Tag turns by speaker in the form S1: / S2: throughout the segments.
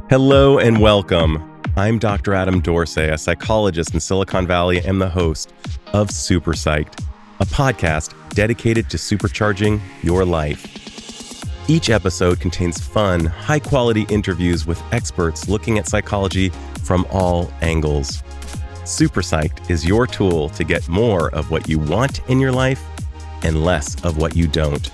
S1: Hello and welcome. I'm Dr. Adam Dorsay, a psychologist in Silicon Valley and the host of Super Psyched, a podcast dedicated to supercharging your life. Each episode contains fun, high-quality interviews with experts looking at psychology from all angles. Super Psyched is your tool to get more of what you want in your life and less of what you don't.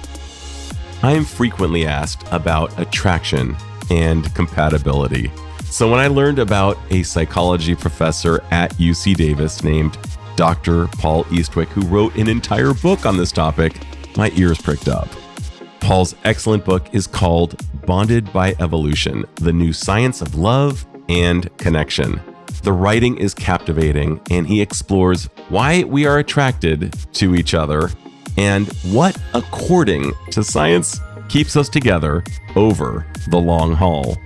S1: I am frequently asked about attraction and compatibility. So when I learned about a psychology professor at UC Davis named Dr. Paul Eastwick, who wrote an entire book on this topic, my ears pricked up. Paul's excellent book is called Bonded by Evolution: The New Science of Love and Connection. The writing is captivating, and he explores why we are attracted to each other and what, according to science, keeps us together over the long haul.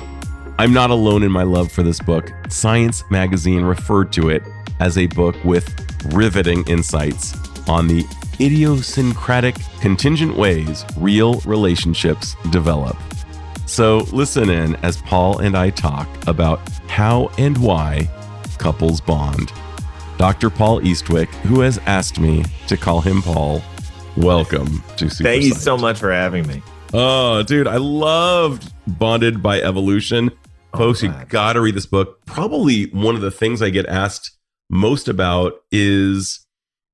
S1: I'm not alone in my love for this book. Science magazine referred to it as a book with riveting insights on the idiosyncratic, contingent ways real relationships develop. So listen in as Paul and I talk about how and why couples bond. Dr. Paul Eastwick, who has asked me to call him Paul, welcome to Super
S2: Thank you
S1: Psyched.
S2: so much for having me.
S1: Oh, dude, I loved Bonded by Evolution. Folks, you got to read this book. Probably one of the things I get asked most about is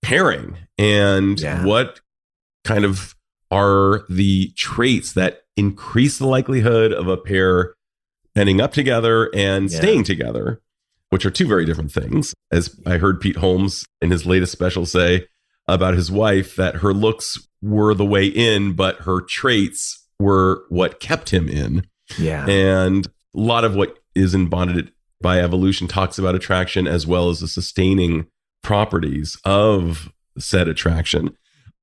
S1: pairing and what kind of are the traits that increase the likelihood of a pair ending up together and staying together, which are two very different things. As I heard Pete Holmes in his latest special say about his wife, that her looks were the way in, but her traits were what kept him in.
S2: Yeah.
S1: And a lot of what is in Bonded by Evolution talks about attraction as well as the sustaining properties of said attraction.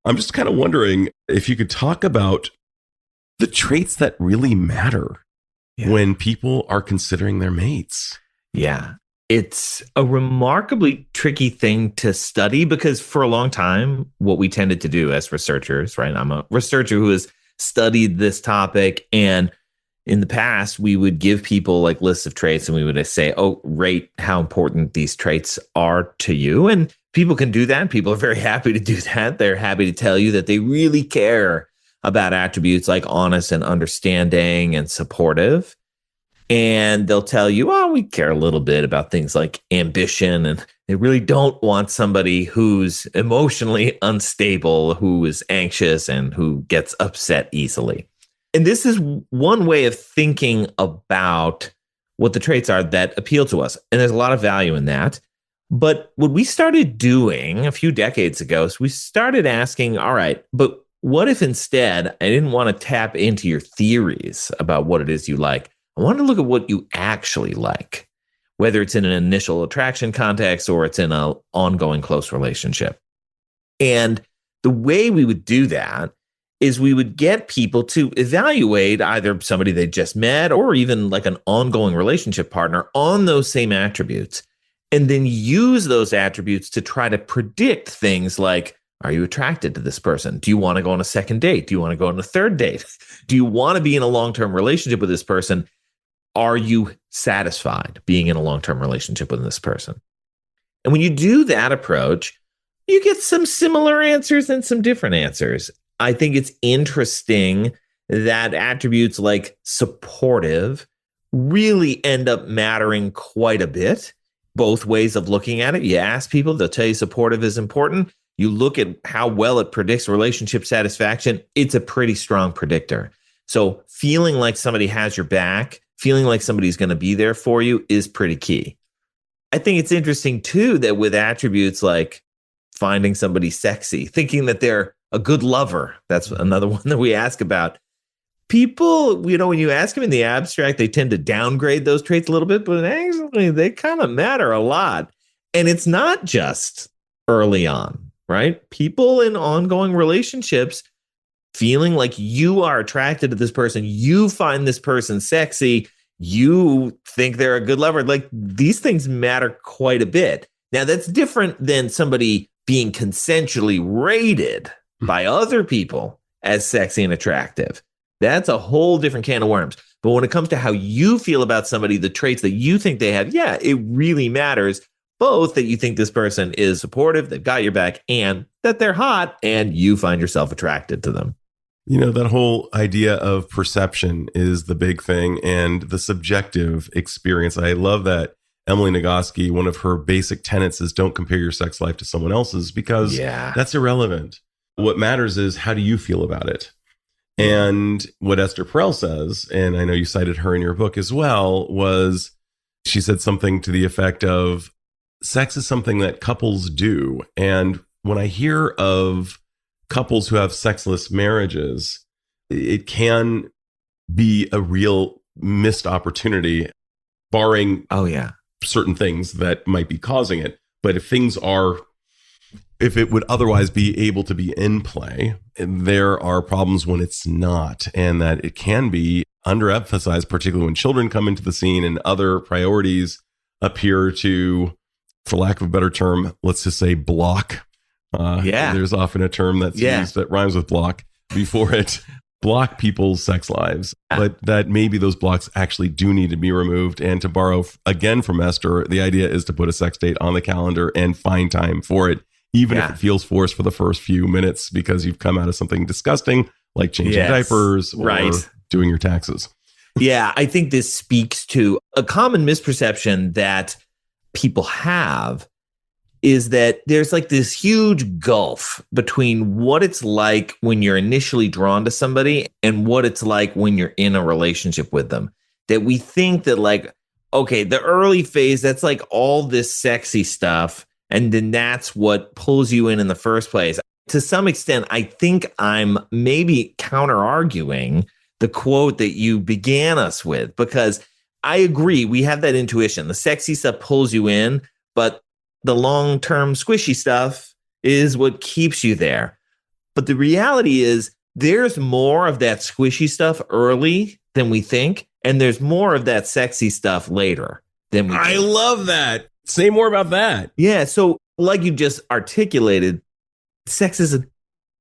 S1: I'm just kind of wondering if you could talk about the traits that really matter when people are considering their mates.
S2: Yeah. It's a remarkably tricky thing to study because for a long time, what we tended to do as researchers, right? I'm a researcher who has studied this topic. And in the past, we would give people like lists of traits and we would say, oh, rate how important these traits are to you. And people can do that. People are very happy to do that. They're happy to tell you that they really care about attributes like honest and understanding and supportive. And they'll tell you, oh, we care a little bit about things like ambition. And they really don't want somebody who's emotionally unstable, who is anxious, and who gets upset easily. And this is one way of thinking about what the traits are that appeal to us. And there's a lot of value in that. But what we started doing a few decades ago is we started asking, all right, but what if instead I didn't want to tap into your theories about what it is you like? I want to look at what you actually like, whether it's in an initial attraction context or it's in an ongoing close relationship. And the way we would do that is we would get people to evaluate either somebody they just met or even like an ongoing relationship partner on those same attributes, and then use those attributes to try to predict things like, are you attracted to this person? Do you want to go on a second date? Do you want to go on a third date? Do you want to be in a long-term relationship with this person? Are you satisfied being in a long-term relationship with this person? And when you do that approach, you get some similar answers and some different answers. I think it's interesting that attributes like supportive really end up mattering quite a bit. Both ways of looking at it. You ask people, they'll tell you supportive is important. You look at how well it predicts relationship satisfaction. It's a pretty strong predictor. So feeling like somebody has your back, feeling like somebody's going to be there for you is pretty key. I think it's interesting, too, that with attributes like finding somebody sexy, thinking that they're a good lover, that's another one that we ask about. People, when you ask them in the abstract, they tend to downgrade those traits a little bit, but actually they kind of matter a lot. And it's not just early on, right? People in ongoing relationships feeling like you are attracted to this person, you find this person sexy, you think they're a good lover. Like, these things matter quite a bit. Now, that's different than somebody being consensually rated by other people as sexy and attractive. That's a whole different can of worms. But when it comes to how you feel about somebody, the traits that you think they have, yeah, it really matters. Both that you think this person is supportive, they've got your back, and that they're hot and you find yourself attracted to them.
S1: You know, that whole idea of perception is the big thing, and the subjective experience. I love that Emily Nagoski, one of her basic tenets is don't compare your sex life to someone else's, because that's irrelevant. What matters is how do you feel about it? And what Esther Perel says, and I know you cited her in your book as well, was she said something to the effect of sex is something that couples do. And when I hear of couples who have sexless marriages, it can be a real missed opportunity, barring certain things that might be causing it. But if it would otherwise be able to be in play, there are problems when it's not, and that it can be underemphasized, particularly when children come into the scene and other priorities appear to, for lack of a better term, let's just say block. There's often a term that's used that rhymes with block before it. Block people's sex lives, but that maybe those blocks actually do need to be removed. And to borrow again from Esther, the idea is to put a sex date on the calendar and find time for it, even if it feels forced for the first few minutes because you've come out of something disgusting like changing diapers or doing your taxes.
S2: Yeah, I think this speaks to a common misperception that people have, is that there's like this huge gulf between what it's like when you're initially drawn to somebody and what it's like when you're in a relationship with them. That we think that like, okay, the early phase, that's like all this sexy stuff. And then that's what pulls you in the first place. To some extent, I think I'm maybe counter-arguing the quote that you began us with, because I agree, we have that intuition. The sexy stuff pulls you in, but the long-term squishy stuff is what keeps you there. But the reality is there's more of that squishy stuff early than we think, and there's more of that sexy stuff later than we think.
S1: I love that. Say more about that.
S2: Yeah, so like you just articulated, sex is a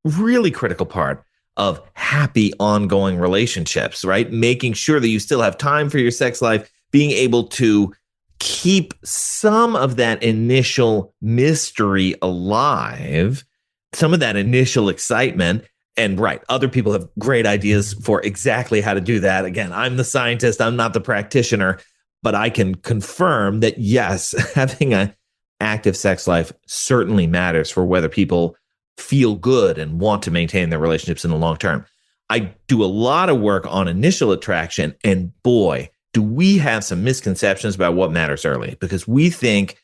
S2: really critical part of happy ongoing relationships, right? Making sure that you still have time for your sex life, being able to keep some of that initial mystery alive, some of that initial excitement. And other people have great ideas for exactly how to do that. Again, I'm the scientist, I'm not the practitioner, but I can confirm that yes, having an active sex life certainly matters for whether people feel good and want to maintain their relationships in the long term. I do a lot of work on initial attraction, and boy, do we have some misconceptions about what matters early, because we think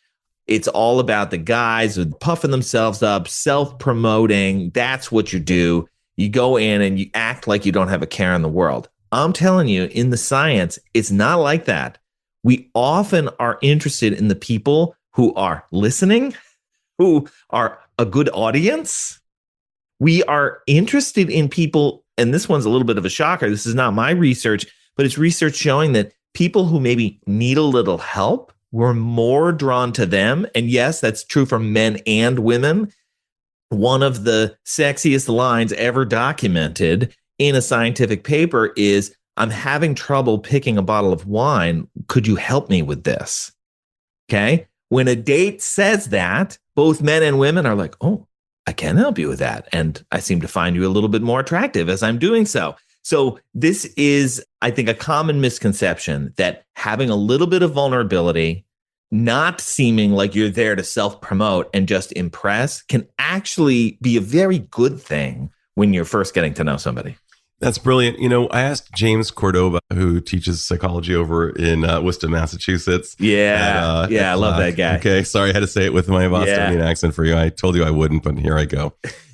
S2: it's all about the guys with puffing themselves up, self-promoting. That's what you do. You go in and you act like you don't have a care in the world. I'm telling you, in the science, it's not like that. We often are interested in the people who are listening, who are a good audience. We are interested in people, and this one's a little bit of a shocker. This is not my research, but it's research showing that people who maybe need a little help, we're more drawn to them. And yes, that's true for men and women. One of the sexiest lines ever documented in a scientific paper is, I'm having trouble picking a bottle of wine. Could you help me with this? Okay. When a date says that, both men and women are like, oh, I can help you with that. And I seem to find you a little bit more attractive as I'm doing so. So this is, I think, a common misconception that having a little bit of vulnerability, not seeming like you're there to self-promote and just impress, can actually be a very good thing when you're first getting to know somebody.
S1: That's brilliant. You know, I asked James Cordova, who teaches psychology over in Worcester, Massachusetts.
S2: I love that guy.
S1: Okay, sorry, I had to say it with my Bostonian accent for you. I told you I wouldn't, but here I go.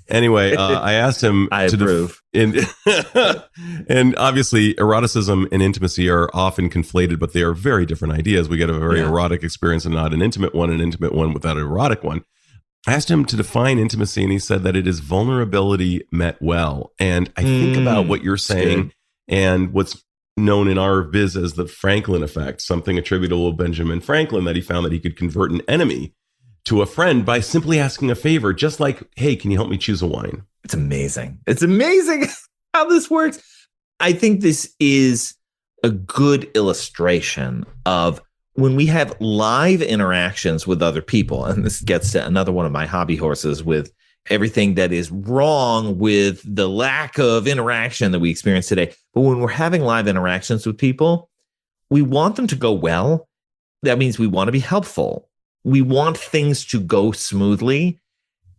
S1: Anyway, I asked him
S2: I approve.
S1: And obviously, eroticism and intimacy are often conflated, but they are very different ideas. We get a very erotic experience and not an intimate one without an erotic one. I asked him to define intimacy, and he said that it is vulnerability met well. And I think about what you're saying and what's known in our biz as the Franklin effect, something attributable to Benjamin Franklin, that he found that he could convert an enemy to a friend by simply asking a favor, just like, hey, can you help me choose a wine?
S2: It's amazing. It's amazing how this works. I think this is a good illustration of when we have live interactions with other people. And this gets to another one of my hobby horses with everything that is wrong with the lack of interaction that we experience today. But when we're having live interactions with people, we want them to go well. That means we want to be helpful. We want things to go smoothly.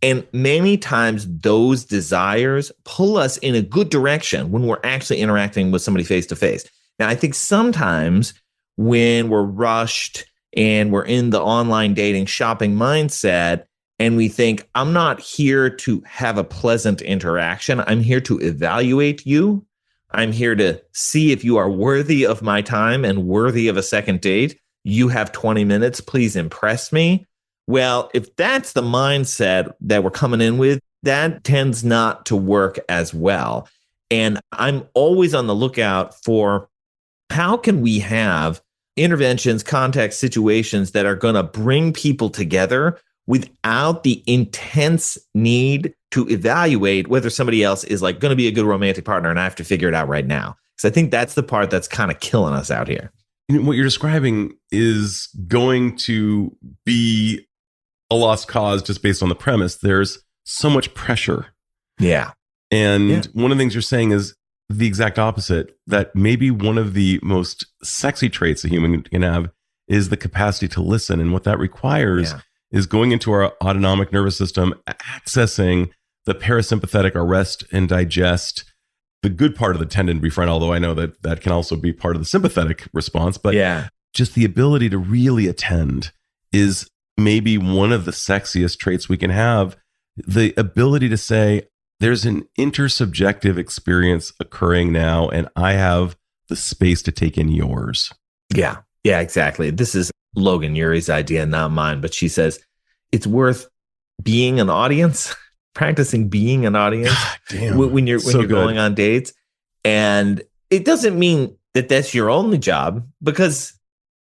S2: And many times those desires pull us in a good direction when we're actually interacting with somebody face to face. Now, I think sometimes when we're rushed and we're in the online dating shopping mindset and we think, I'm not here to have a pleasant interaction. I'm here to evaluate you. I'm here to see if you are worthy of my time and worthy of a second date. You have 20 minutes. Please impress me. Well, if that's the mindset that we're coming in with, that tends not to work as well. And I'm always on the lookout for how can we have interventions, context, situations that are going to bring people together without the intense need to evaluate whether somebody else is like going to be a good romantic partner and I have to figure it out right now. Because I think that's the part that's kind of killing us out here.
S1: What you're describing is going to be a lost cause just based on the premise. There's so much pressure.
S2: Yeah.
S1: And one of the things you're saying is the exact opposite, that maybe one of the most sexy traits a human can have is the capacity to listen. And what that requires is going into our autonomic nervous system, accessing the parasympathetic, our rest and digest, the good part of the tendon to befriend, although I know that that can also be part of the sympathetic response. But just the ability to really attend is maybe one of the sexiest traits we can have. The ability to say, there's an intersubjective experience occurring now, and I have the space to take in yours.
S2: Yeah, exactly. This is Logan Urie's idea, not mine, but she says it's worth being an audience, practicing being an audience when you're going on dates. And it doesn't mean that that's your only job, because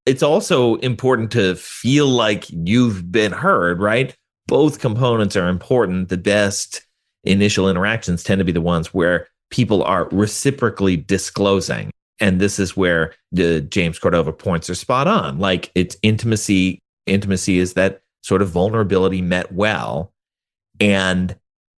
S2: it's also important to feel like you've been heard, right? Both components are important. The best initial interactions tend to be the ones where people are reciprocally disclosing. And this is where the James Cordova points are spot on. Like, it's intimacy. Intimacy is that sort of vulnerability met well. And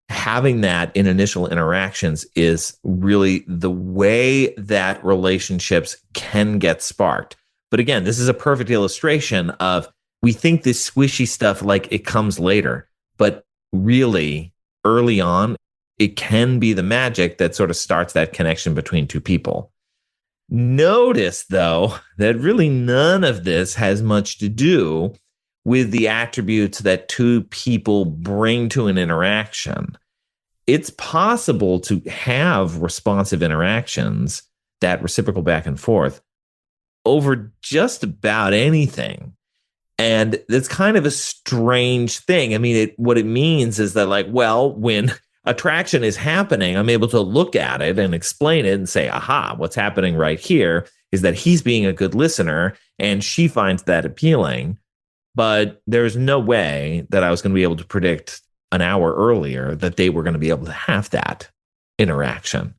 S2: having that in initial interactions is really the way that relationships can get sparked. But again, this is a perfect illustration of, we think this squishy stuff like it comes later, but really early on, it can be the magic that sort of starts that connection between two people. Notice, though, that really none of this has much to do with the attributes that two people bring to an interaction. It's possible to have responsive interactions, that reciprocal back and forth, over just about anything. And that's kind of a strange thing. I mean, what it means is that, like, well, when attraction is happening, I'm able to look at it and explain it and say, aha, what's happening right here is that he's being a good listener and she finds that appealing. But there's no way that I was going to be able to predict an hour earlier that they were going to be able to have that interaction.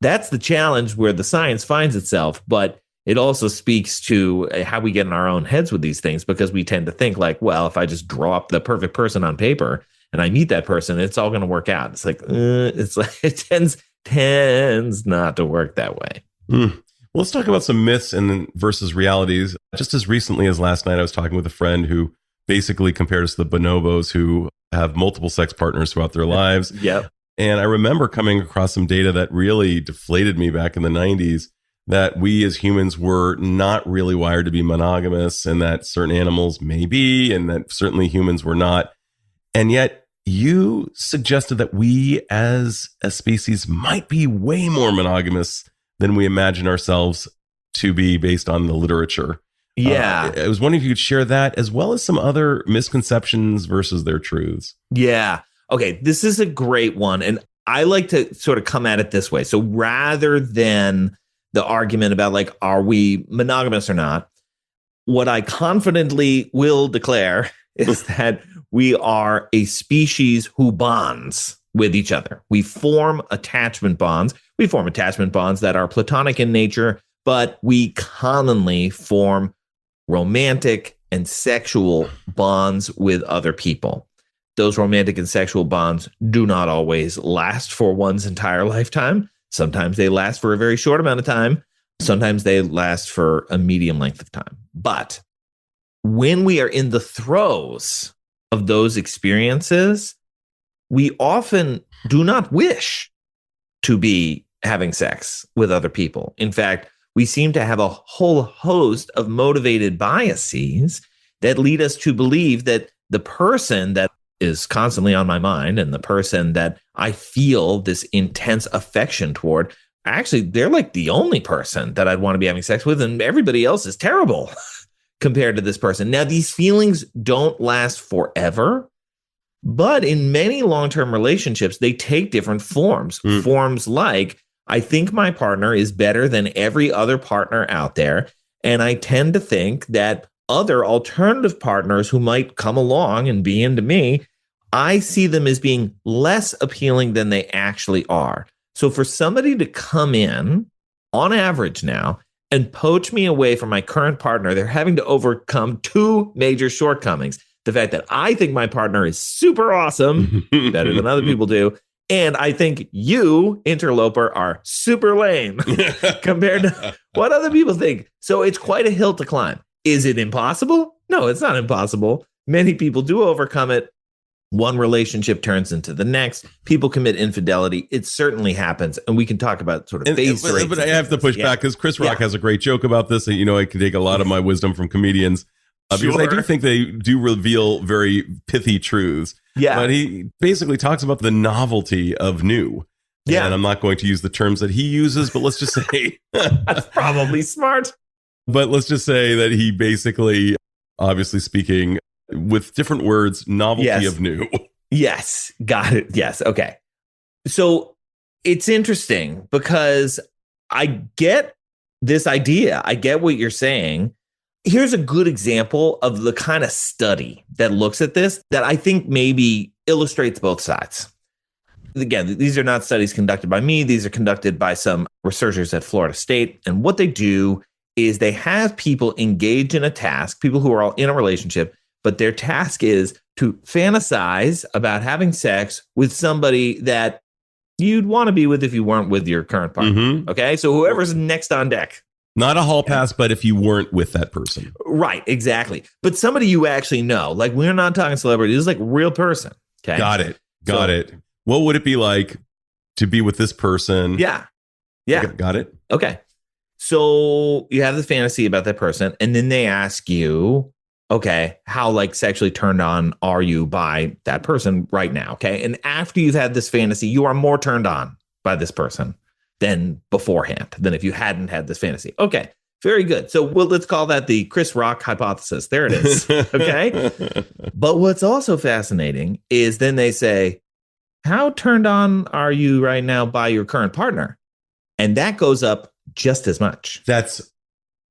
S2: That's the challenge where the science finds itself, but it also speaks to how we get in our own heads with these things, because we tend to think like, well, if I just draw up the perfect person on paper and I meet that person, it's all going to work out. It's like, it tends not to work that way.
S1: Well, let's talk about some myths and versus realities. Just as recently as last night, I was talking with a friend who basically compared us to the bonobos who have multiple sex partners throughout their lives.
S2: Yep.
S1: And I remember coming across some data that really deflated me back in the 90s, that we as humans were not really wired to be monogamous, and that certain animals may be, and that certainly humans were not. And yet you suggested that we as a species might be way more monogamous than we imagine ourselves to be based on the literature.
S2: Yeah.
S1: I was wondering if you could share that, as well as some other misconceptions versus their truths.
S2: Yeah. Okay. This is a great one. And I like to sort of come at it this way. So rather than the argument about, like, are we monogamous or not, what I confidently will declare is that we are a species who bonds with each other. We form attachment bonds. We form attachment bonds that are platonic in nature, but we commonly form romantic and sexual bonds with other people. Those romantic and sexual bonds do not always last for one's entire lifetime. Sometimes they last for a very short amount of time. Sometimes they last for a medium length of time. But when we are in the throes of those experiences, we often do not wish to be having sex with other people. In fact, we seem to have a whole host of motivated biases that lead us to believe that the person that is constantly on my mind and the person that I feel this intense affection toward, actually, they're like the only person that I'd want to be having sex with, and everybody else is terrible compared to this person. Now, these feelings don't last forever, but in many long-term relationships, they take different forms. Forms like, I think my partner is better than every other partner out there, and I tend to think that other alternative partners who might come along and be into me, I see them as being less appealing than they actually are. So for somebody to come in, on average now, and poach me away from my current partner, they're having to overcome two major shortcomings. The fact that I think my partner is super awesome, better than other people do, and I think you, interloper, are super lame compared to what other people think. So it's quite a hill to climb. Is it impossible? No, it's not impossible. Many people do overcome it. One relationship turns into the next. People commit infidelity. It certainly happens. And we can talk about sort of base rates.
S1: But I have to push back because Chris Rock has a great joke about this. And, I can take a lot of my wisdom from comedians because I do think they do reveal very pithy truths. Yeah. But he basically talks about the novelty of new. Yeah. And I'm not going to use the terms that he uses, but let's just say
S2: that's probably smart.
S1: But let's just say that he basically, obviously speaking, with different words, novelty of new.
S2: Yes. Got it. Yes. Okay. So it's interesting because I get this idea. I get what you're saying. Here's a good example of the kind of study that looks at this that I think maybe illustrates both sides. Again, these are not studies conducted by me. These are conducted by some researchers at Florida State. And what they do is they have people engage in a task, people who are all in a relationship, but their task is to fantasize about having sex with somebody that you'd want to be with if you weren't with your current partner. Mm-hmm. Okay, so whoever's next on deck.
S1: Not a hall pass, but if you weren't with that person.
S2: Right, exactly. But somebody you actually know. Like, we're not talking celebrity. This is like a real person. Okay.
S1: Got it. What would it be like to be with this person?
S2: Yeah.
S1: Okay, got it.
S2: Okay. So you have the fantasy about that person, and then they ask you, okay, how like sexually turned on are you by that person right now? Okay. And after you've had this fantasy, you are more turned on by this person than beforehand, than if you hadn't had this fantasy. Okay. Very good. So let's call that the Chris Rock hypothesis. There it is. Okay. But what's also fascinating is then they say, how turned on are you right now by your current partner? And that goes up just as much.
S1: That's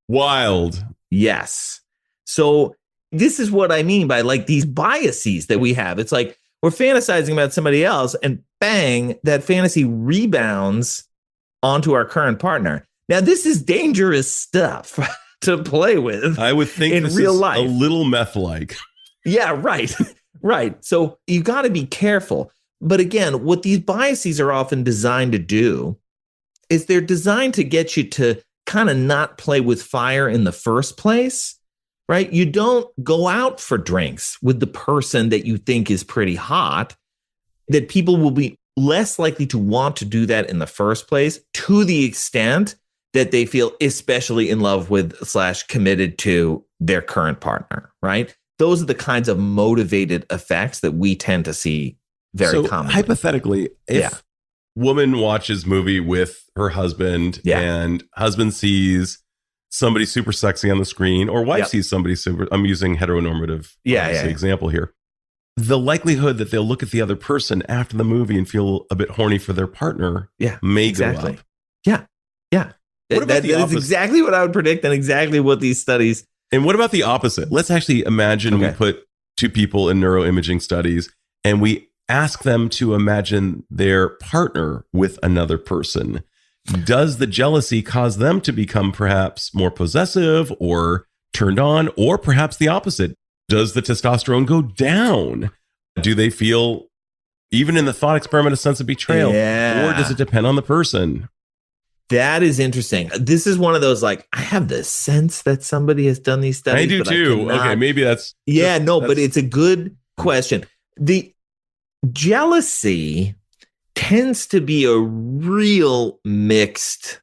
S1: wild.
S2: Yes. So this is what I mean by like these biases that we have. It's like we're fantasizing about somebody else and bang, that fantasy rebounds onto our current partner. Now, this is dangerous stuff to play with.
S1: I would think
S2: in
S1: this
S2: real
S1: is
S2: life.
S1: A little meth-like.
S2: Yeah, right. Right. So you got to be careful. But again, what these biases are often designed to do is they're designed to get you to kind of not play with fire in the first place, right? You don't go out for drinks with the person that you think is pretty hot, that people will be less likely to want to do that in the first place to the extent that they feel especially in love with / committed to their current partner, right? Those are the kinds of motivated effects that we tend to see very commonly.
S1: Hypothetically, if woman watches movie with her husband and husband sees somebody super sexy on the screen, or wife sees somebody super, I'm using heteronormative example here. The likelihood that they'll look at the other person after the movie and feel a bit horny for their partner may go up.
S2: Yeah. That is exactly what I would predict and exactly what these studies.
S1: And what about the opposite? Let's actually imagine we put two people in neuroimaging studies and we ask them to imagine their partner with another person. Does the jealousy cause them to become perhaps more possessive or turned on, or perhaps the opposite? Does the testosterone go down? Do they feel, even in the thought experiment, a sense of betrayal?
S2: Yeah.
S1: Or does it depend on the person?
S2: That is interesting. This is one of those, like, I have the sense that somebody has done these studies.
S1: I do too. Okay, maybe that's...
S2: But it's a good question. The jealousy tends to be a real mixed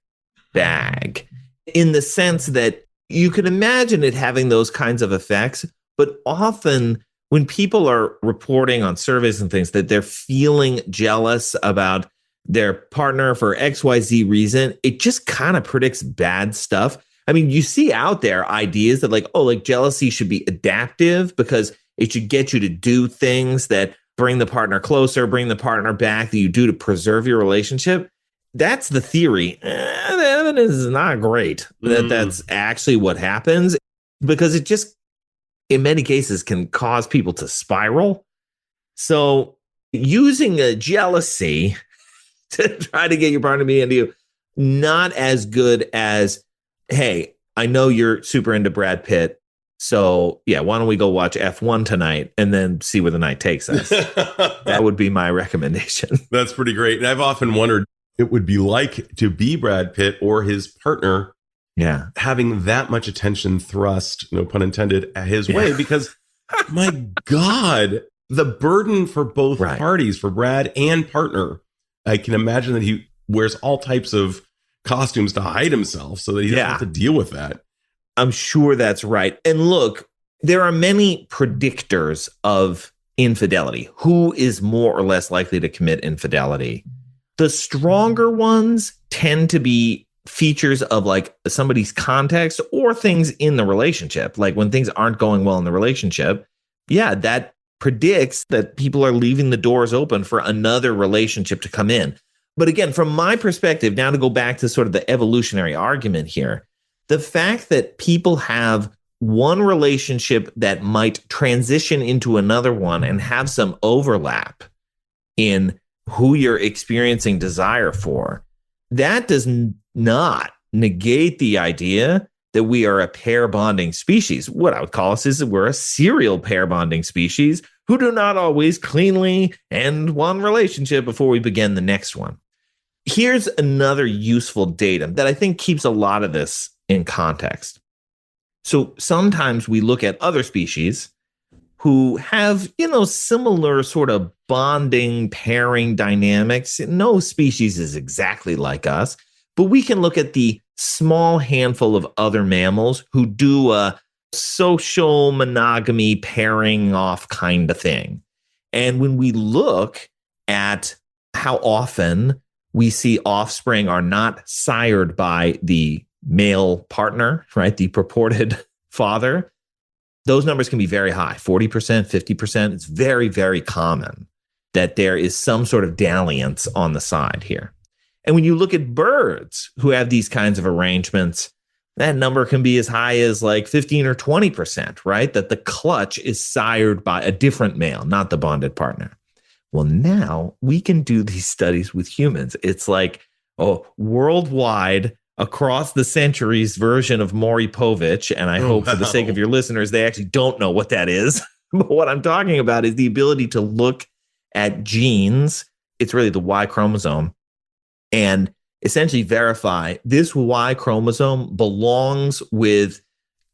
S2: bag in the sense that you can imagine it having those kinds of effects, but often when people are reporting on surveys and things that they're feeling jealous about their partner for XYZ reason, it just kind of predicts bad stuff. I mean, you see out there ideas that like jealousy should be adaptive because it should get you to do things that bring the partner closer, bring the partner back, that you do to preserve your relationship. That's the theory. The evidence is not great that that's actually what happens, because it just, in many cases, can cause people to spiral. So using a jealousy to try to get your partner to be into you, not as good as, hey, I know you're super into Brad Pitt, so yeah, why don't we go watch F1 tonight and then see where the night takes us? That would be my recommendation.
S1: That's pretty great. And I've often wondered it would be like to be Brad Pitt or his partner, having that much attention thrust, no pun intended, his way, because my God, the burden for both parties, for Brad and partner. I can imagine that he wears all types of costumes to hide himself so that he doesn't have to deal with that.
S2: I'm sure that's right. And look, there are many predictors of infidelity. Who is more or less likely to commit infidelity? The stronger ones tend to be features of like somebody's context or things in the relationship. Like when things aren't going well in the relationship, that predicts that people are leaving the doors open for another relationship to come in. But again, from my perspective, now to go back to sort of the evolutionary argument here, the fact that people have one relationship that might transition into another one and have some overlap in who you're experiencing desire for, that does not negate the idea that we are a pair bonding species. What I would call us is that we're a serial pair bonding species who do not always cleanly end one relationship before we begin the next one. Here's another useful data that I think keeps a lot of this in context. So sometimes we look at other species who have, similar sort of bonding, pairing dynamics. No species is exactly like us, but we can look at the small handful of other mammals who do a social monogamy pairing off kind of thing. And when we look at how often we see offspring are not sired by the male partner, right, the purported father, those numbers can be very high, 40%, 50%. It's very, very common that there is some sort of dalliance on the side here. And when you look at birds who have these kinds of arrangements, that number can be as high as like 15 or 20%, right? That the clutch is sired by a different male, not the bonded partner. Well, now we can do these studies with humans. It's like, worldwide, across the centuries version of Maury Povich. And I hope for the sake of your listeners, they actually don't know what that is. But what I'm talking about is the ability to look at genes. It's really the Y chromosome, and essentially verify this Y chromosome belongs with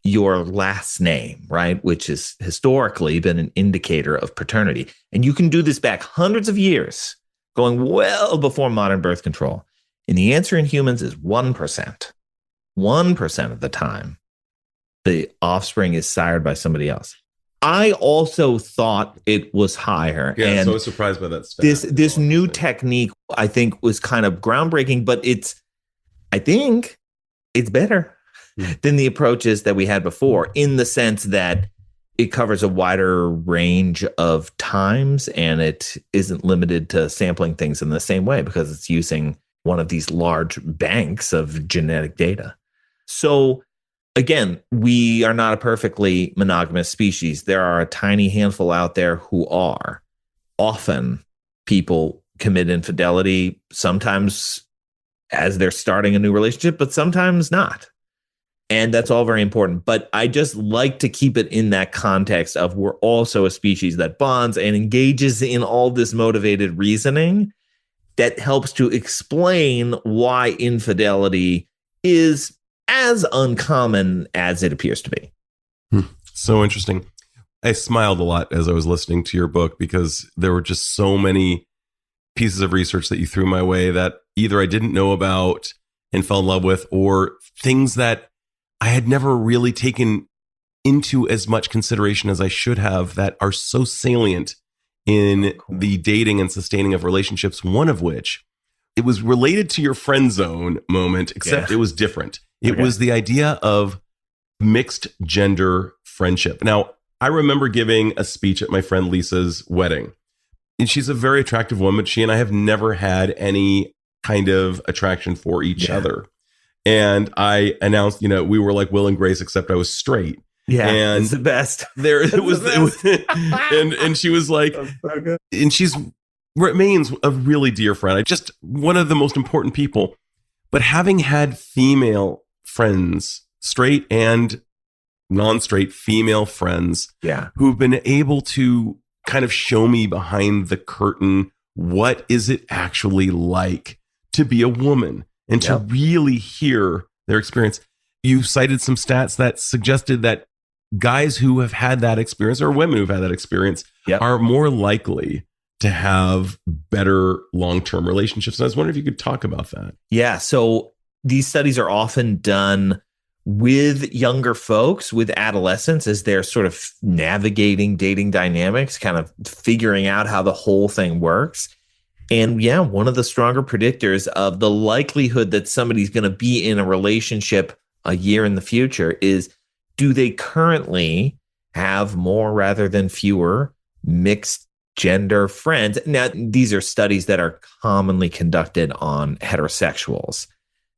S2: your last name, right? Which has historically been an indicator of paternity. And you can do this back hundreds of years, going well before modern birth control. And the answer in humans is 1%. 1% of the time, the offspring is sired by somebody else. I also thought it was higher.
S1: Yeah,
S2: and
S1: so I was surprised by that stat.
S2: This new technique, I think, was kind of groundbreaking, but I think it's better than the approaches that we had before, in the sense that it covers a wider range of times and it isn't limited to sampling things in the same way because it's using one of these large banks of genetic data. So again, we are not a perfectly monogamous species. There are a tiny handful out there who are. Often people commit infidelity, sometimes as they're starting a new relationship, but sometimes not. And that's all very important. But I just like to keep it in that context of we're also a species that bonds and engages in all this motivated reasoning that helps to explain why infidelity is as uncommon as it appears to be.
S1: So interesting. I smiled a lot as I was listening to your book because there were just so many pieces of research that you threw my way that either I didn't know about and fell in love with, or things that I had never really taken into as much consideration as I should have that are so salient in the dating and sustaining of relationships, one of which it was related to your friend zone moment, except it was different. It was the idea of mixed gender friendship. Now, I remember giving a speech at my friend Lisa's wedding, and she's a very attractive woman. She and I have never had any kind of attraction for each other. And I announced, we were like Will and Grace, except I was straight.
S2: Yeah,
S1: and
S2: it's the best.
S1: And she was like, so and she's remains a really dear friend. Just one of the most important people. But having had female friends, straight and non-straight female friends, who've been able to kind of show me behind the curtain, what is it actually like to be a woman and to really hear their experience. You cited some stats that suggested that guys who have had that experience, or women who've had that experience, are more likely to have better long-term relationships. And I was wondering if you could talk about that.
S2: Yeah. So these studies are often done with younger folks, with adolescents, as they're sort of navigating dating dynamics, kind of figuring out how the whole thing works. And one of the stronger predictors of the likelihood that somebody's going to be in a relationship a year in the future is, do they currently have more rather than fewer mixed gender friends? Now, these are studies that are commonly conducted on heterosexuals.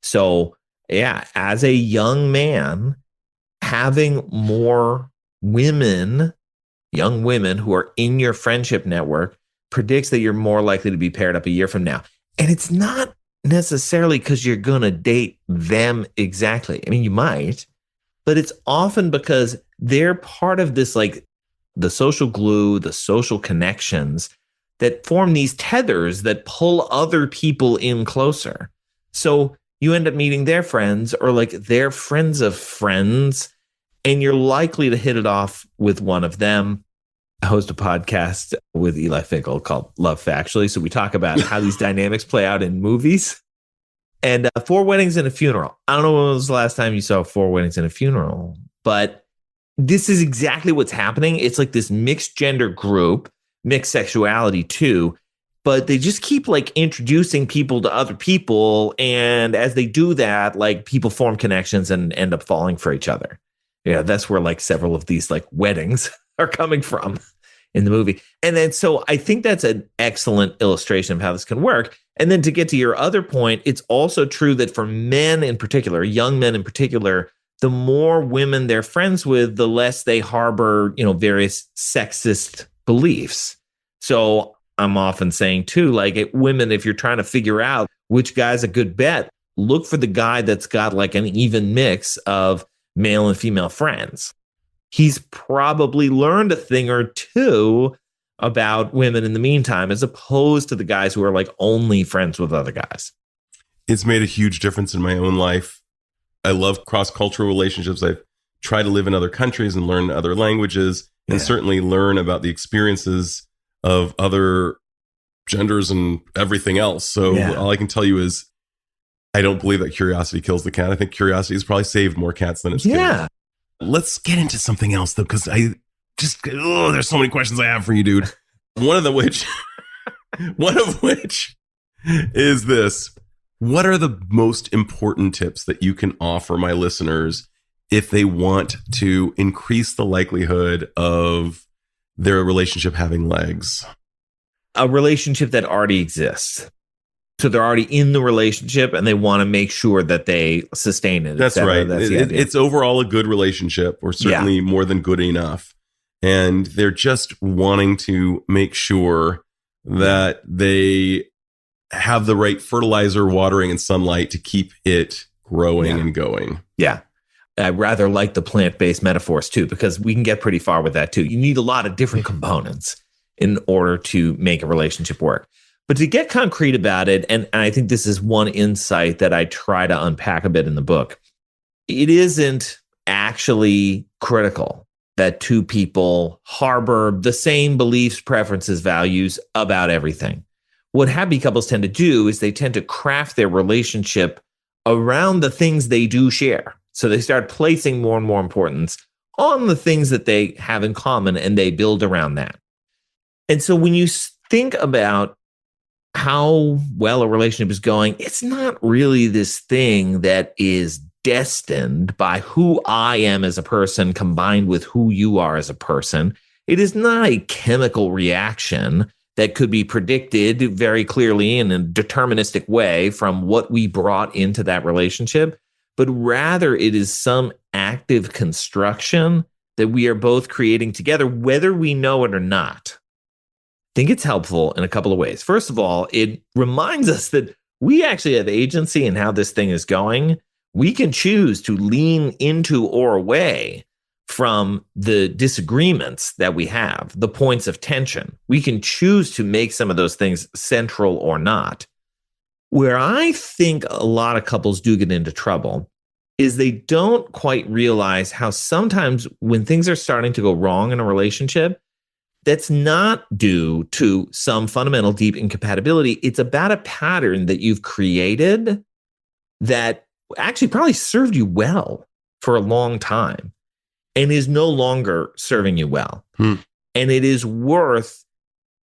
S2: So, as a young man, having more young women who are in your friendship network predicts that you're more likely to be paired up a year from now. And it's not necessarily because you're going to date them exactly. I mean, you might, but it's often because they're part of this, like the social glue, the social connections that form these tethers that pull other people in closer. So you end up meeting their friends or like their friends of friends, and you're likely to hit it off with one of them. I host a podcast with Eli Finkel called Love Factually. So we talk about how these dynamics play out in movies. And 4 Weddings and a Funeral. I don't know when was the last time you saw 4 Weddings and a Funeral, but this is exactly what's happening. It's like this mixed gender group, mixed sexuality too, but they just keep like introducing people to other people. And as they do that, like people form connections and end up falling for each other. Yeah, that's where like several of these like weddings are coming from in the movie. And then, so I think that's an excellent illustration of how this can work. And then to get to your other point, it's also true that for men in particular, young men in particular, the more women they're friends with, the less they harbor, various sexist beliefs. So I'm often saying too, like women, if you're trying to figure out which guy's a good bet, look for the guy that's got like an even mix of male and female friends. He's probably learned a thing or two about women in the meantime, as opposed to the guys who are like only friends with other guys.
S1: It's made a huge difference in my own life. I love cross-cultural relationships. I've tried to live in other countries and learn other languages, and certainly learn about the experiences of other genders and everything else. So all I can tell you is I don't believe that curiosity kills the cat. I think curiosity has probably saved more cats than it's killed. Let's get into something else, though, because there's so many questions I have for you, dude. One of which is this. What are the most important tips that you can offer my listeners if they want to increase the likelihood of their relationship having legs?
S2: A relationship that already exists. So they're already in the relationship and they want to make sure that they sustain it.
S1: That's right. It's overall a good relationship, or certainly more than good enough. And they're just wanting to make sure that they have the right fertilizer, watering, and sunlight to keep it growing and going.
S2: Yeah. I rather like the plant-based metaphors too, because we can get pretty far with that too. You need a lot of different components in order to make a relationship work. But to get concrete about it, and I think this is one insight that I try to unpack a bit in the book, it isn't actually critical that two people harbor the same beliefs, preferences, values about everything. What happy couples tend to do is they tend to craft their relationship around the things they do share. So they start placing more and more importance on the things that they have in common, and they build around that. And so when you think about how well a relationship is going, it's not really this thing that is destined by who I am as a person combined with who you are as a person. It is not a chemical reaction that could be predicted very clearly in a deterministic way from what we brought into that relationship, but rather it is some active construction that we are both creating together, whether we know it or not. I think it's helpful in a couple of ways. First of all, it reminds us that we actually have agency in how this thing is going. We can choose to lean into or away from the disagreements that we have, the points of tension. We can choose to make some of those things central or not. Where I think a lot of couples do get into trouble is they don't quite realize how sometimes when things are starting to go wrong in a relationship, that's not due to some fundamental deep incompatibility. It's about a pattern that you've created that actually probably served you well for a long time and is no longer serving you well. And it is worth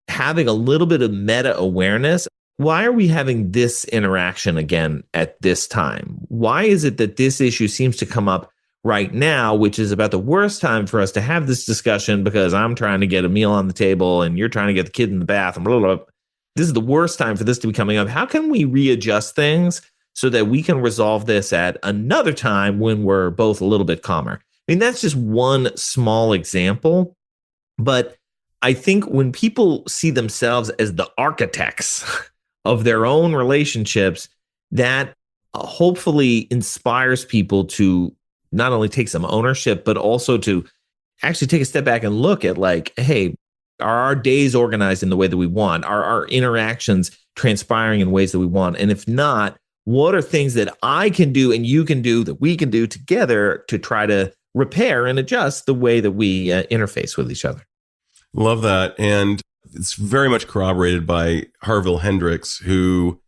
S2: having a little bit of meta awareness. Why are we having this interaction again at this time? Why is it that this issue seems to come up right now, which is about the worst time for us to have this discussion because I'm trying to get a meal on the table and you're trying to get the kid in the bath and blah, blah, blah. This is the worst time for this to be coming up. How can we readjust things so that we can resolve this at another time when we're both a little bit calmer? I mean, that's just one small example, but I think when people see themselves as the architects of their own relationships, that hopefully inspires people to not only take some ownership, but also to actually take a step back and look at like, hey, are our days organized in the way that we want? Are our interactions transpiring in ways that we want? And if not, what are things that I can do and you can do that we can do together to try to repair and adjust the way that we interface with each other?
S1: Love that. And it's very much corroborated by Harville Hendricks, who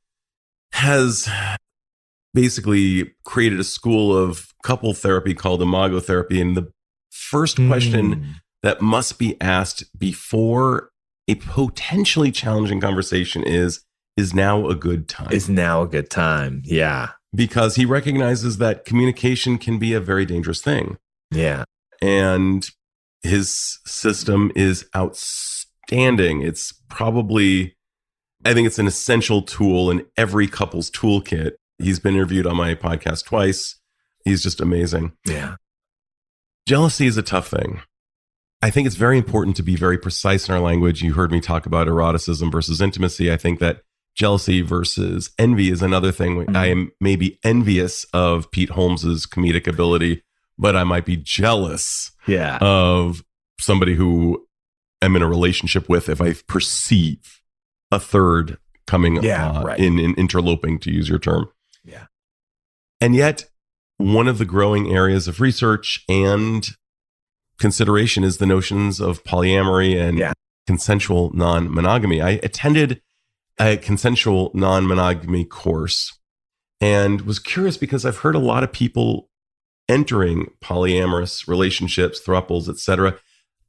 S1: has basically created a school of couple therapy called imago therapy. And the first question that must be asked before a potentially challenging conversation is now a good time?
S2: Is now a good time. Yeah.
S1: Because he recognizes that communication can be a very dangerous thing.
S2: Yeah.
S1: And his system is outstanding. It's probably, I think it's an essential tool in every couple's toolkit. He's been interviewed on my podcast twice. He's just amazing.
S2: Yeah.
S1: Jealousy is a tough thing. I think it's very important to be very precise in our language. You heard me talk about eroticism versus intimacy. I think that jealousy versus envy is another thing. I am maybe envious of Pete Holmes's comedic ability, but I might be jealous of somebody who I'm in a relationship with if I perceive a third coming in interloping, to use your term.
S2: Yeah.
S1: And yet, one of the growing areas of research and consideration is the notions of polyamory and consensual non-monogamy. I attended a consensual non-monogamy course and was curious because I've heard a lot of people entering polyamorous relationships, thruples, etc.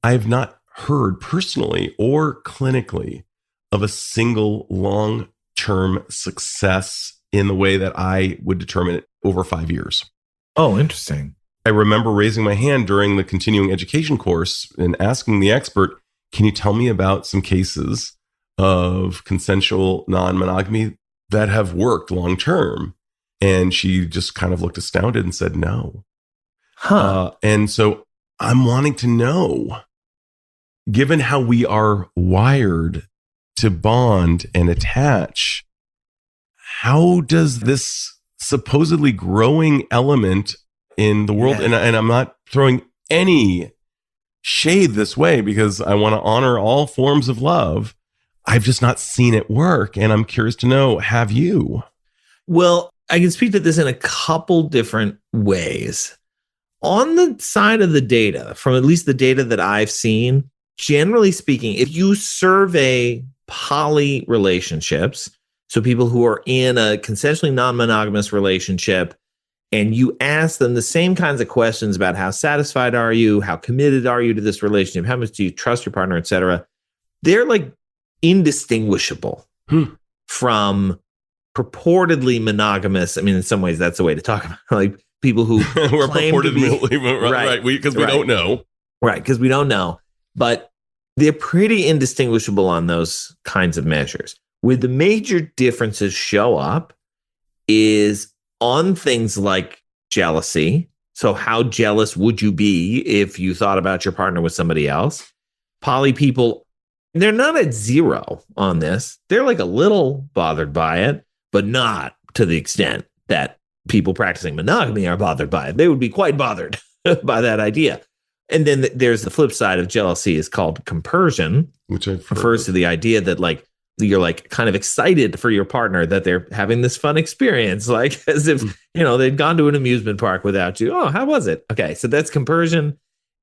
S1: I have not heard personally or clinically of a single long-term success in the way that I would determine it over 5 years.
S2: Oh, interesting.
S1: I remember raising my hand during the continuing education course and asking the expert, can you tell me about some cases of consensual non-monogamy that have worked long-term? And she just kind of looked astounded and said, no. And so I'm wanting to know, given how we are wired to bond and attach, how does this supposedly growing element in the world, and I'm not throwing any shade this way because I want to honor all forms of love. I've just not seen it work. And I'm curious to know, have you?
S2: Well, I can speak to this in a couple different ways. On the side of the data, from at least the data that I've seen, generally speaking, if you survey poly relationships, so people who are in a consensually non-monogamous relationship, and you ask them the same kinds of questions about how satisfied are you, how committed are you to this relationship, how much do you trust your partner, et cetera, they're like indistinguishable from purportedly monogamous. I mean, in some ways, that's the way to talk about it. Like people who
S1: we're
S2: claim
S1: purportedly,
S2: to be,
S1: right, because we don't know.
S2: Right, because we don't know. But they're pretty indistinguishable on those kinds of measures. Where the major differences show up is on things like jealousy. So how jealous would you be if you thought about your partner with somebody else? Poly people, they're not at zero on this. They're like a little bothered by it, but not to the extent that people practicing monogamy are bothered by it. They would be quite bothered by that idea. And then there's the flip side of jealousy is called compersion, which refers to the idea that like you're like kind of excited for your partner that they're having this fun experience, like as if, you know, they'd gone to an amusement park without you. Oh, how was it? Okay. So that's compersion.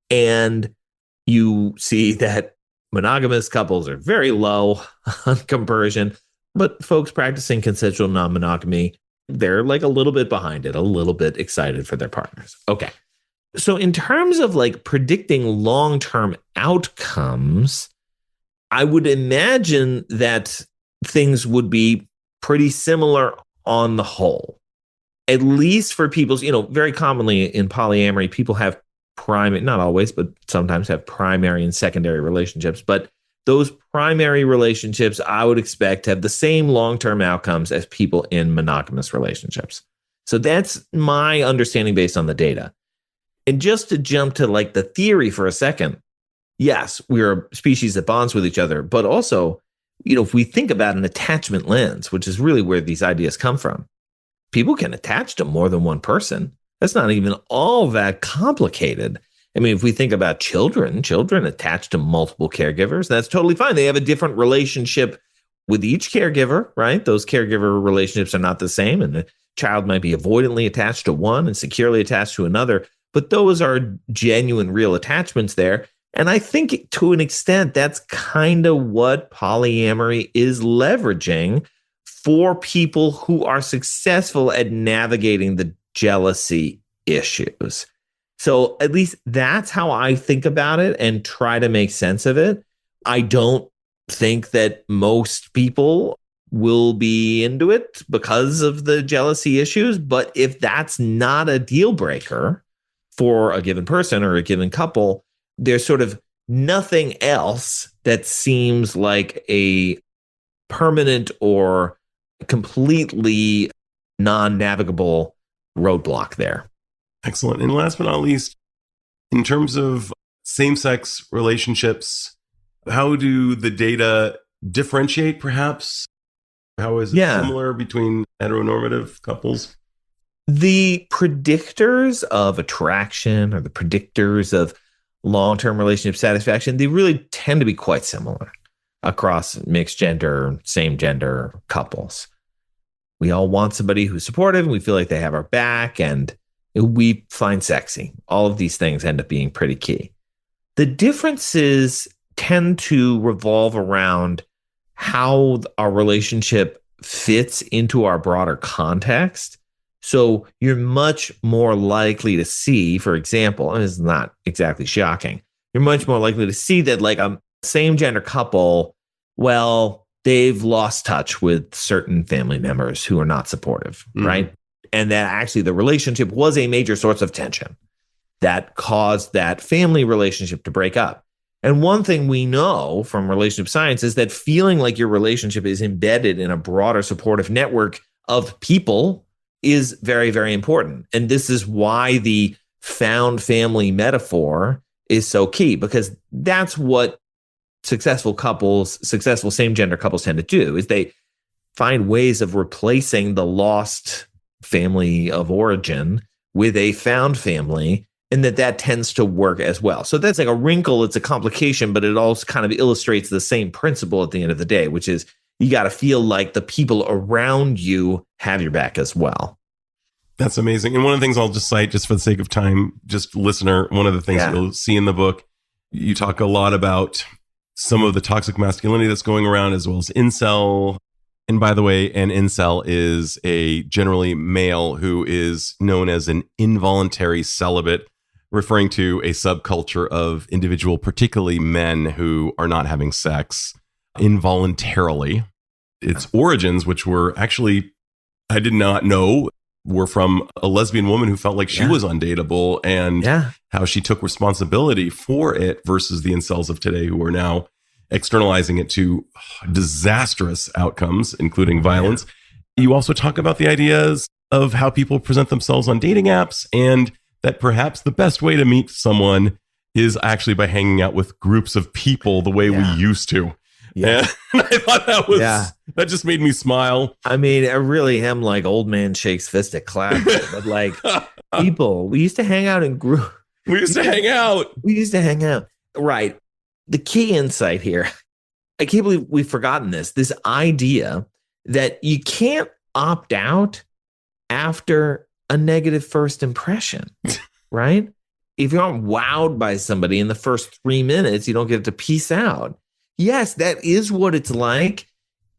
S2: And you see that monogamous couples are very low on compersion, but folks practicing consensual non-monogamy, they're like a little bit behind it, a little bit excited for their partners. Okay. So in terms of like predicting long-term outcomes, I would imagine that things would be pretty similar on the whole, at least for people's, you know, very commonly in polyamory, people have primary, not always, but sometimes have primary and secondary relationships. But those primary relationships, I would expect to have the same long-term outcomes as people in monogamous relationships. So that's my understanding based on the data. And just to jump to like the theory for a second, yes, we're a species that bonds with each other, but also, you know, if we think about an attachment lens, which is really where these ideas come from, people can attach to more than one person. That's not even all that complicated. I mean, if we think about children attach to multiple caregivers, that's totally fine. They have a different relationship with each caregiver, right? Those caregiver relationships are not the same, and the child might be avoidantly attached to one and securely attached to another, but those are genuine, real attachments there. And I think to an extent, that's kind of what polyamory is leveraging for people who are successful at navigating the jealousy issues. So at least that's how I think about it and try to make sense of it. I don't think that most people will be into it because of the jealousy issues. But if that's not a deal breaker for a given person or a given couple, there's sort of nothing else that seems like a permanent or completely non-navigable roadblock there.
S1: Excellent. And last but not least, in terms of same-sex relationships, how do the data differentiate perhaps? How is it similar between heteronormative couples?
S2: The predictors of attraction or the predictors of long-term relationship satisfaction, they really tend to be quite similar across mixed gender, same gender couples. We all want somebody who's supportive and we feel like they have our back and we find sexy. All of these things end up being pretty key. The differences tend to revolve around how our relationship fits into our broader context. So you're much more likely to see, for example, and it's not exactly shocking, you're much more likely to see that like a same gender couple, well, they've lost touch with certain family members who are not supportive, right? And that actually the relationship was a major source of tension that caused that family relationship to break up. And one thing we know from relationship science is that feeling like your relationship is embedded in a broader supportive network of people is very, very important. And this is why the found family metaphor is so key, because that's what successful couples, successful same gender couples tend to do, is they find ways of replacing the lost family of origin with a found family, and that tends to work as well. So that's like a wrinkle, it's a complication, but it also kind of illustrates the same principle at the end of the day, which is you got to feel like the people around you have your back as well.
S1: That's amazing. And one of the things I'll just cite, just for the sake of time, just listener, one of the things you'll see in the book, you talk a lot about some of the toxic masculinity that's going around, as well as incel. And by the way, an incel is a generally male who is known as an involuntary celibate, referring to a subculture of individual, particularly men who are not having sex involuntarily. Its origins, which were actually, I did not know, were from a lesbian woman who felt like she was undateable, and how she took responsibility for it versus the incels of today who are now externalizing it to disastrous outcomes, including violence. You also talk about the ideas of how people present themselves on dating apps, and that perhaps the best way to meet someone is actually by hanging out with groups of people the way we used to. And I thought that was, that just made me smile.
S2: I mean, I really am like old man shakes fist at class, but like people, we used to hang out in groups.
S1: We used to hang out.
S2: Right. The key insight here, I can't believe we've forgotten this idea that you can't opt out after a negative first impression, right? If you aren't wowed by somebody in the first 3 minutes, you don't get to peace out. Yes, that is what it's like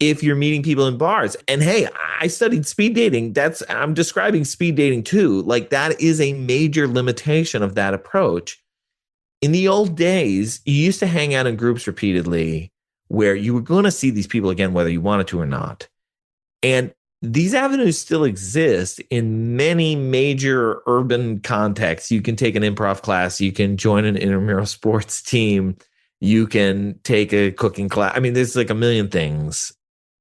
S2: if you're meeting people in bars. And hey, I studied speed dating. I'm describing speed dating too. Like that is a major limitation of that approach. In the old days, you used to hang out in groups repeatedly where you were going to see these people again, whether you wanted to or not. And these avenues still exist in many major urban contexts. You can take an improv class. You can join an intramural sports team. You can take a cooking class. I mean, there's like a million things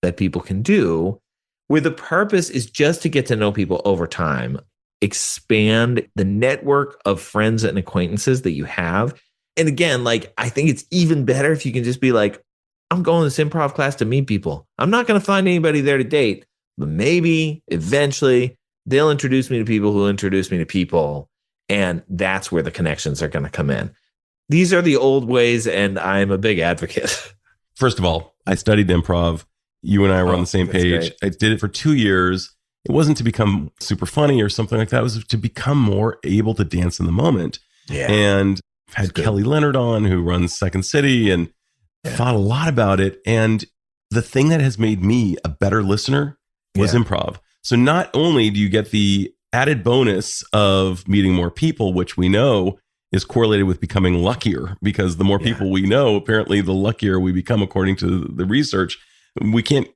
S2: that people can do where the purpose is just to get to know people over time, expand the network of friends and acquaintances that you have. And again, like, I think it's even better if you can just be like, I'm going to this improv class to meet people. I'm not going to find anybody there to date, but maybe eventually they'll introduce me to people who introduce me to people. And that's where the connections are going to come in. These are the old ways, and I'm a big advocate.
S1: First of all, I studied improv. You and I were on the same page. Great. I did it for 2 years. It wasn't to become super funny or something like that. It was to become more able to dance in the moment. Yeah. And I've had Kelly Leonard on, who runs Second City, and thought a lot about it. And the thing that has made me a better listener was improv. So not only do you get the added bonus of meeting more people, which we know is correlated with becoming luckier, because the more people we know, apparently the luckier we become, according to the research. We can't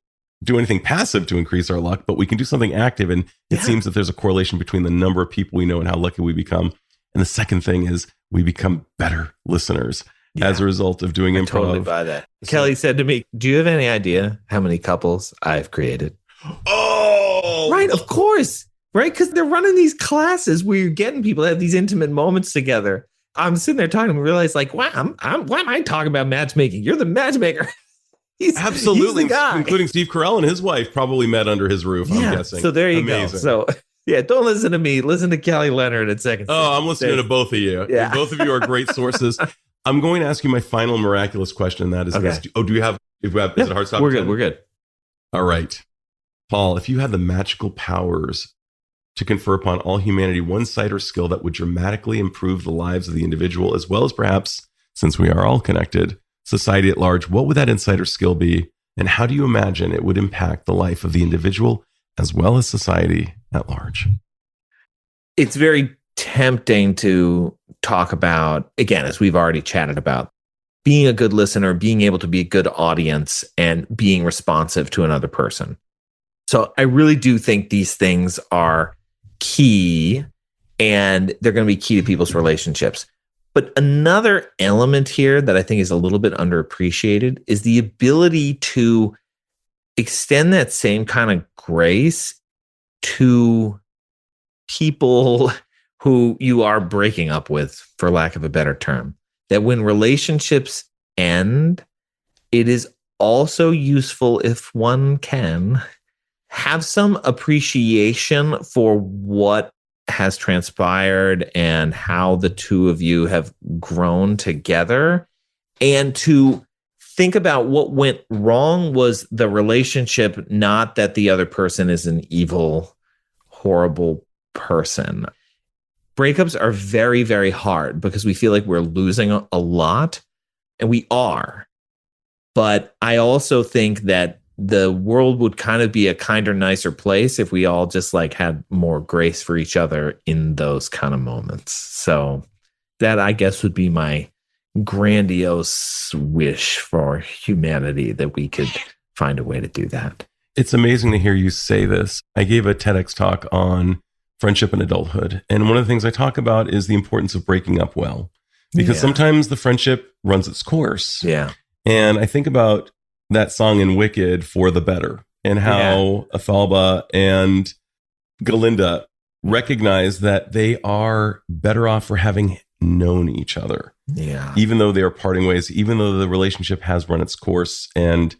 S1: do anything passive to increase our luck, but we can do something active. And it seems that there's a correlation between the number of people we know and how lucky we become. And the second thing is we become better listeners as a result of doing improv.
S2: Totally buy that. Kelly said to me, do you have any idea how many couples I've created?
S1: Oh,
S2: right. Of course. Right? Because they're running these classes where you're getting people to have these intimate moments together. I'm sitting there talking and realize, like, wow, why am I talking about matchmaking? You're the matchmaker.
S1: Absolutely.
S2: He's the guy.
S1: Including Steve Carell and his wife probably met under his roof, I'm guessing.
S2: So there you go. So don't listen to me. Listen to Kelly Leonard at Second City.
S1: Oh, I'm listening to both of you. Yeah. Both of you are great sources. I'm going to ask you my final miraculous question. That is, this. Do you have, is it a hard stop?
S2: We're good.
S1: All right. Paul, if you had the magical powers to confer upon all humanity one sight or skill that would dramatically improve the lives of the individual, as well as perhaps, since we are all connected, society at large, what would that insight or skill be? And how do you imagine it would impact the life of the individual as well as society at large?
S2: It's very tempting to talk about, again, as we've already chatted about, being a good listener, being able to be a good audience, and being responsive to another person. So I really do think these things are key, and they're going to be key to people's relationships. But another element here that I think is a little bit underappreciated is the ability to extend that same kind of grace to people who you are breaking up with, for lack of a better term. That when relationships end, it is also useful, if one can, have some appreciation for what has transpired and how the two of you have grown together, and to think about what went wrong was the relationship, not that the other person is an evil, horrible person. Breakups are very, very hard because we feel like we're losing a lot, and we are. But I also think that the world would kind of be a kinder, nicer place if we all just like had more grace for each other in those kind of moments. So that, I guess, would be my grandiose wish for humanity, that we could find a way to do that.
S1: It's amazing to hear you say this. I gave a TEDx talk on friendship and adulthood. And one of the things I talk about is the importance of breaking up well, because sometimes the friendship runs its course.
S2: Yeah.
S1: And I think about that song in Wicked, For the Better, and how Athalba and Galinda recognize that they are better off for having known each other.
S2: Yeah.
S1: Even though they are parting ways, even though the relationship has run its course. And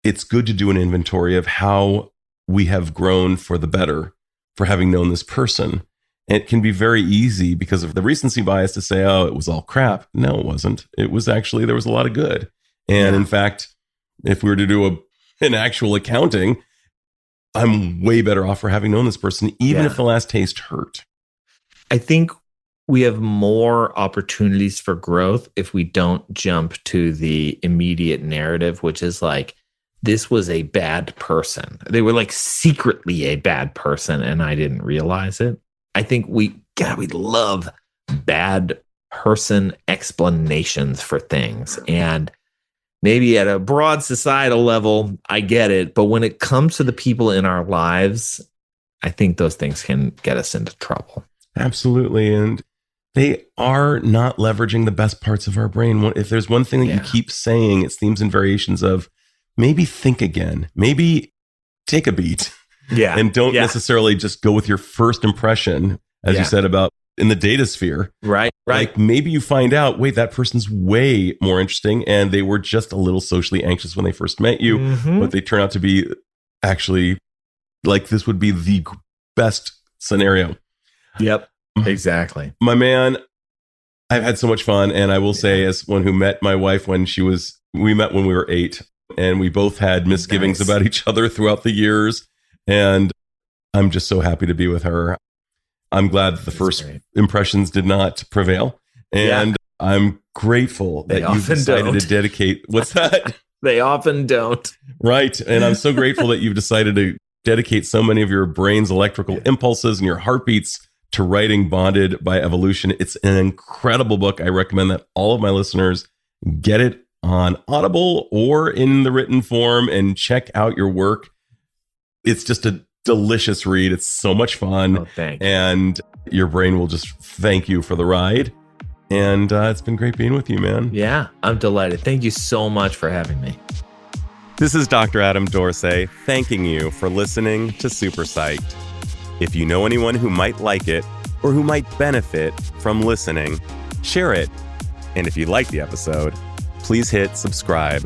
S1: it's good to do an inventory of how we have grown for the better for having known this person. And it can be very easy because of the recency bias to say, oh, it was all crap. No, it wasn't. It was actually, there was a lot of good. And in fact, if we were to do an actual accounting, I'm way better off for having known this person, even if the last taste hurt.
S2: I think we have more opportunities for growth if we don't jump to the immediate narrative, which is like, this was a bad person. They were like secretly a bad person, and I didn't realize it. I think we love bad person explanations for things. And maybe at a broad societal level, I get it. But when it comes to the people in our lives, I think those things can get us into trouble.
S1: Absolutely. And they are not leveraging the best parts of our brain. If there's one thing that you keep saying, it's themes and variations of maybe think again, maybe take a beat. Yeah. And don't necessarily just go with your first impression, as you said about in the data sphere.
S2: Right.
S1: Like maybe you find out, wait, that person's way more interesting, and they were just a little socially anxious when they first met you, but they turn out to be actually like this would be the best scenario.
S2: Yep. Exactly.
S1: My man, I've had so much fun. And I will say, as one who met my wife we met when we were 8, and we both had misgivings about each other throughout the years. And I'm just so happy to be with her. I'm glad that the first impressions did not prevail. And I'm grateful that you've decided to dedicate. What's that?
S2: They often don't.
S1: Right. And I'm so grateful that you've decided to dedicate so many of your brain's electrical impulses and your heartbeats to writing Bonded by Evolution. It's an incredible book. I recommend that all of my listeners get it on Audible or in the written form and check out your work. It's just a delicious read. It's so much fun.
S2: Oh, thanks.
S1: And your brain will just thank you for the ride. And it's been great being with you, man.
S2: Yeah, I'm delighted. Thank you so much for having me.
S1: This is Dr. Adam Dorsay thanking you for listening to Super Psyched. If you know anyone who might like it or who might benefit from listening, share it. And if you like the episode, please hit subscribe.